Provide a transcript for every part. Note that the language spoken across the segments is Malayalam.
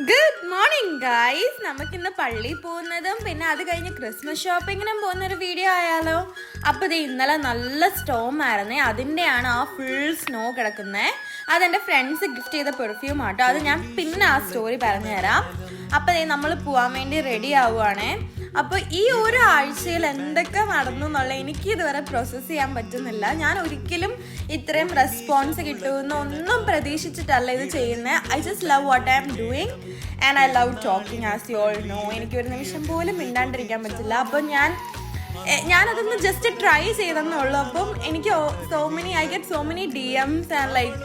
Good morning guys. നമുക്കിന്ന് പള്ളിയിൽ പോകുന്നതും പിന്നെ അത് കഴിഞ്ഞ് ക്രിസ്മസ് ഷോപ്പിങ്ങിനും പോകുന്നൊരു വീഡിയോ ആയാലോ. അപ്പോൾ ഇത് ഇന്നലെ നല്ല സ്റ്റോം ആയിരുന്നേ, അതിൻ്റെയാണ് ആ ഫുൾ സ്നോ കിടക്കുന്നത്. അതെൻ്റെ ഫ്രണ്ട്സ് ഗിഫ്റ്റ് ചെയ്ത പെർഫ്യൂം ആട്ടോ. അത് ഞാൻ പിന്നെ ആ സ്റ്റോറി പറഞ്ഞുതരാം. അപ്പോൾ നമ്മൾ പോകാൻ വേണ്ടി റെഡി ആവുകയാണേ. അപ്പോൾ ഈ ഒരു ആഴ്ചയിൽ എന്തൊക്കെ നടന്നു എന്നുള്ള എനിക്ക് ഇതുവരെ പ്രോസസ്സ് ചെയ്യാൻ പറ്റുന്നില്ല. ഞാൻ ഒരിക്കലും ഇത്രയും റെസ്പോൺസ് കിട്ടുമെന്ന് ഒന്നും പ്രതീക്ഷിച്ചിട്ടല്ല ഇത് ചെയ്യുന്നത്. I just love what I am doing and I love talking as you all know. എനിക്ക് ഒരു നിമിഷം പോലും മിണ്ടാണ്ടിരിക്കാൻ പറ്റില്ല. അപ്പോൾ ഞാനതൊന്ന് ജസ്റ്റ് ട്രൈ ചെയ്തെന്നുള്ളൂ. അപ്പം എനിക്ക് I get so many DMs and like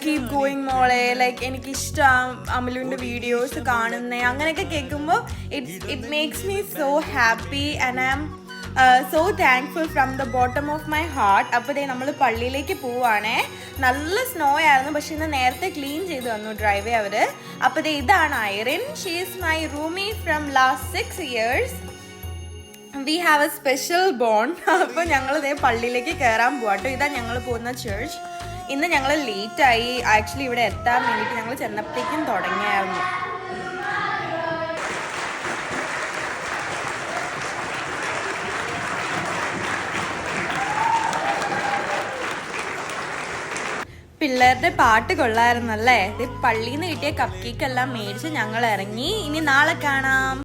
keep going മോളെ, ലൈക്ക് എനിക്കിഷ്ടം അമലുവിൻ്റെ വീഡിയോസ് കാണുന്നത്. അങ്ങനെയൊക്കെ കേൾക്കുമ്പോൾ it makes me so happy and I am so thankful from the bottom of my heart. അപ്പോൾ നമ്മൾ പള്ളിയിലേക്ക് പോവുകയാണേ. നല്ല സ്നോ ആയിരുന്നു, പക്ഷെ ഇന്ന് നേരത്തെ ക്ലീൻ ചെയ്ത് തന്നു ഡ്രൈവേ അവർ. അപ്പോൾ ഇതാണ് Irene. She is my Rumi from last 6 years. We have A special bond. അപ്പോൾ ഞങ്ങൾ പള്ളിയിലേക്ക് കയറാൻ പോവാട്ടോ. ഇതാ ഞങ്ങൾ പോകുന്ന ചർച്ച്. ഇന്ന് ഞങ്ങൾ ലേറ്റായി ആക്ച്വലി ഇവിടെ എത്താൻ വേണ്ടിയിട്ട്. ഞങ്ങൾ ചെന്നപ്പോഴത്തേക്കും തുടങ്ങിയായിരുന്നു. പിള്ളേരുടെ പാട്ട് കൊള്ളായിരുന്നല്ലേ. പള്ളിയിൽ നിന്ന് കിട്ടിയ കപ്പ് കേക്ക് എല്ലാം മേടിച്ച് ഞങ്ങൾ ഇറങ്ങി. ഇനി നാളെ കാണാം.